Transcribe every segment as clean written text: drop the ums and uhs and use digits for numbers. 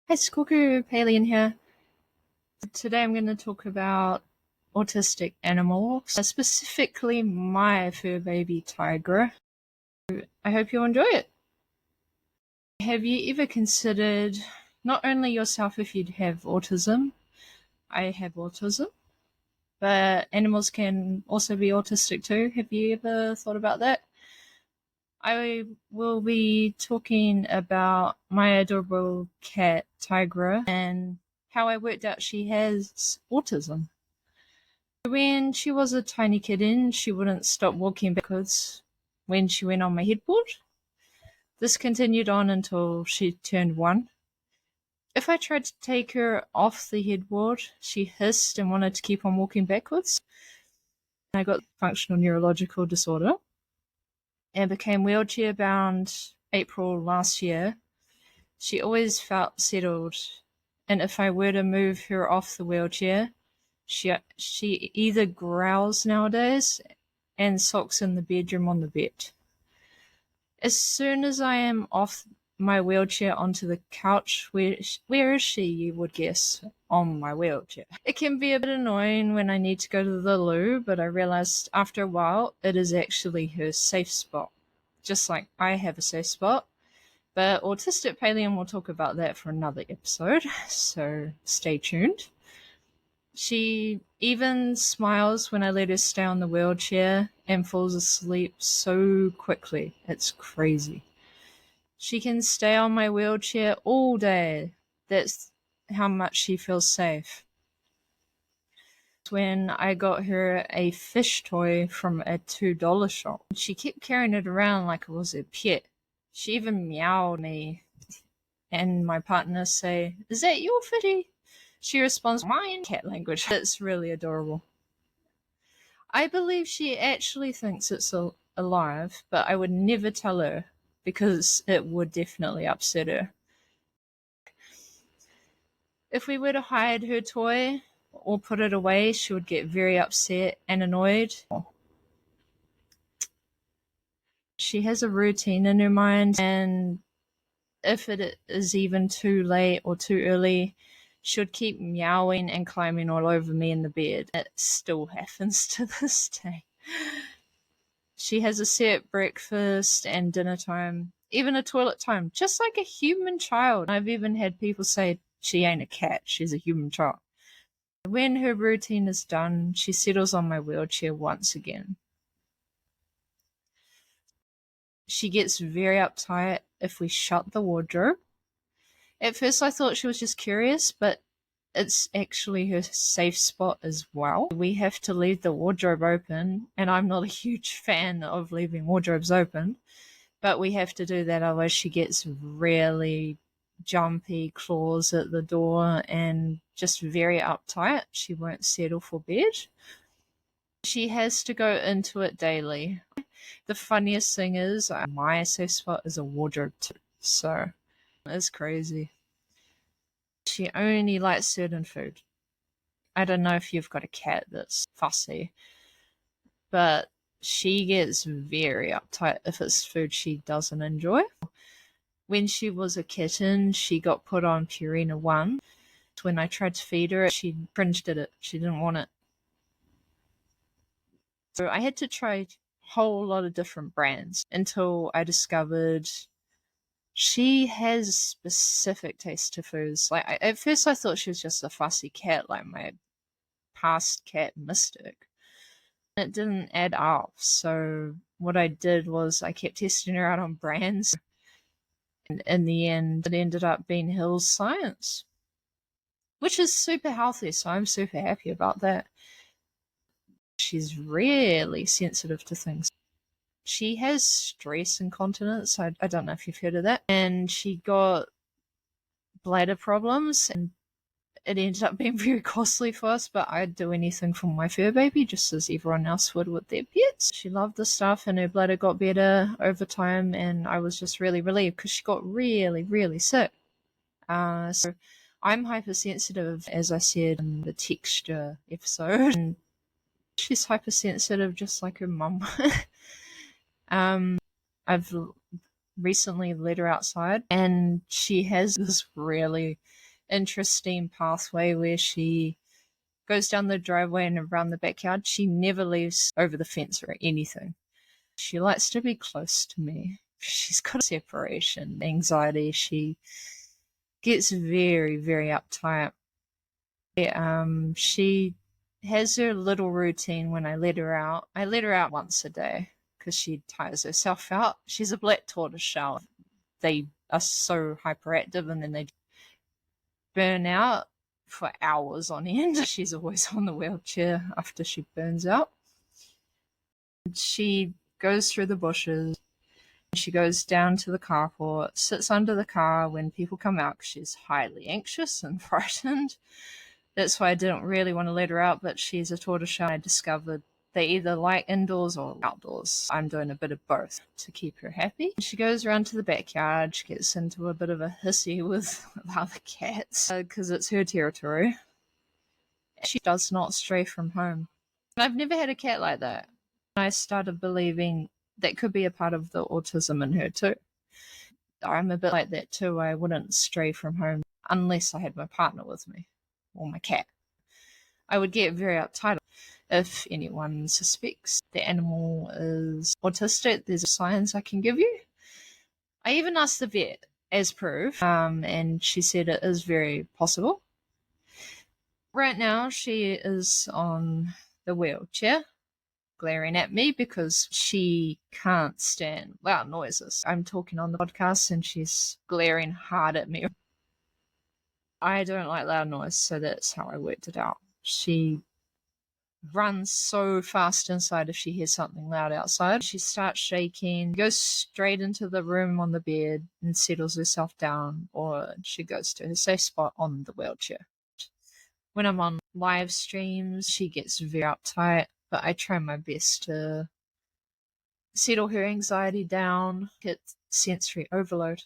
Hi, Skoku, Palien here. Today I'm going to talk about autistic animals, specifically my fur baby Tygra. I hope you'll enjoy it. Have you ever considered not only yourself if you'd have autism, I have autism, but animals can also be autistic too. Have you ever thought about that? I will be talking about my adorable cat Tygra and how I worked out she has autism. When she was a tiny kitten, she wouldn't stop walking backwards when she went on my headboard. This continued on until she turned 1. If I tried to take her off the headboard, she hissed and wanted to keep on walking backwards. I got functional neurological disorder and became wheelchair bound April last year. She always felt settled, and if I were to move her off the wheelchair, she either growls nowadays and sulks in the bedroom on the bed. As soon as I am off my wheelchair onto the couch, where is she, you would guess, on my wheelchair. It can be a bit annoying when I need to go to the loo, but I realized after a while it is actually her safe spot, just like I have a safe spot. But Autistic Palien will talk about that for another episode, so stay tuned. She even smiles when I let her stay on the wheelchair and falls asleep so quickly. It's crazy. She can stay on my wheelchair all day. That's how much she feels safe. When I got her a fish toy from a $2 shop, she kept carrying it around like it was a pet. She even meowed at me, and my partner say, "Is that your fishy?" She responds, "Mine," cat language. It's really adorable. I believe she actually thinks it's alive, but I would never tell her because it would definitely upset her. If we were to hide her toy or put it away, she would get very upset and annoyed. She has a routine in her mind, and if it is even too late or too early, she'd keep meowing and climbing all over me in the bed. It still happens to this day. She has a set breakfast and dinner time, even a toilet time, just like a human child. I've even had people say she ain't a cat, she's a human child. When her routine is done, she settles on my wheelchair once again. She gets very uptight if we shut the wardrobe. At first I thought she was just curious, but it's actually her safe spot as well. We have to leave the wardrobe open, and I'm not a huge fan of leaving wardrobes open, but we have to do that, otherwise she gets really jumpy, claws at the door, and just very uptight. She won't settle for bed. She has to go into it daily. The funniest thing is, my safe spot is a wardrobe too, so it's crazy. She only likes certain food. I don't know if you've got a cat that's fussy, but she gets very uptight if it's food she doesn't enjoy. When she was a kitten, she got put on Purina 1. When I tried to feed her, she cringed at it. She didn't want it. So I had to try a whole lot of different brands until I discovered she has specific taste to foods. At first I thought she was just a fussy cat like my past cat Mystic. It didn't add up, so what I did was I kept testing her out on brands, and in the end it ended up being Hill's Science, which is super healthy, so I'm super happy about that. She's really sensitive to things. She has stress incontinence. I don't know if you've heard of that. And she got bladder problems, and it ended up being very costly for us, but I'd do anything for my fur baby, just as everyone else would with their pets. She loved the stuff, and her bladder got better over time, and I was just really relieved because she got really, really sick. So I'm hypersensitive, as I said in the texture episode, and she's hypersensitive just like her mum. I've recently let her outside, and she has this really interesting pathway where she goes down the driveway and around the backyard. She never leaves over the fence or anything. She likes to be close to me. She's got separation anxiety. She gets very, very uptight. She has her little routine when I let her out. I let her out once a day because she tires herself out. She's a black tortoiseshell. They are so hyperactive and then they burn out for hours on end. She's always on the wheelchair after she burns out. She goes through the bushes. She goes down to the carport, sits under the car when people come out because she's highly anxious and frightened. That's why I didn't really want to let her out, but she's a tortoiseshell. I discovered they either like indoors or outdoors. I'm doing a bit of both to keep her happy. She goes around to the backyard. She gets into a bit of a hissy with the other cats because it's her territory. She does not stray from home. I've never had a cat like that. I started believing that could be a part of the autism in her too. I'm a bit like that too. I wouldn't stray from home unless I had my partner with me or my cat. I would get very uptight if anyone suspects the animal is autistic. There's signs I can give you. I even asked the vet as proof, and she said it is very possible. Right now, she is on the wheelchair, glaring at me because she can't stand loud noises. I'm talking on the podcast and she's glaring hard at me. I don't like loud noise, so that's how I worked it out. She runs so fast inside if she hears something loud outside. She starts shaking, goes straight into the room on the bed and settles herself down, or she goes to her safe spot on the wheelchair. When I'm on live streams, she gets very uptight, but I try my best to settle her anxiety down, get sensory overload.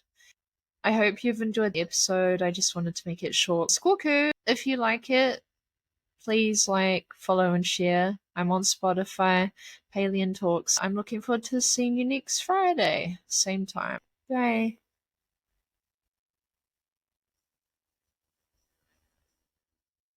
I hope you've enjoyed the episode. I just wanted to make it short. Squawkoo! If you like it, please like, follow and share. I'm on Spotify, Palien Talks. I'm looking forward to seeing you next Friday, same time. Bye.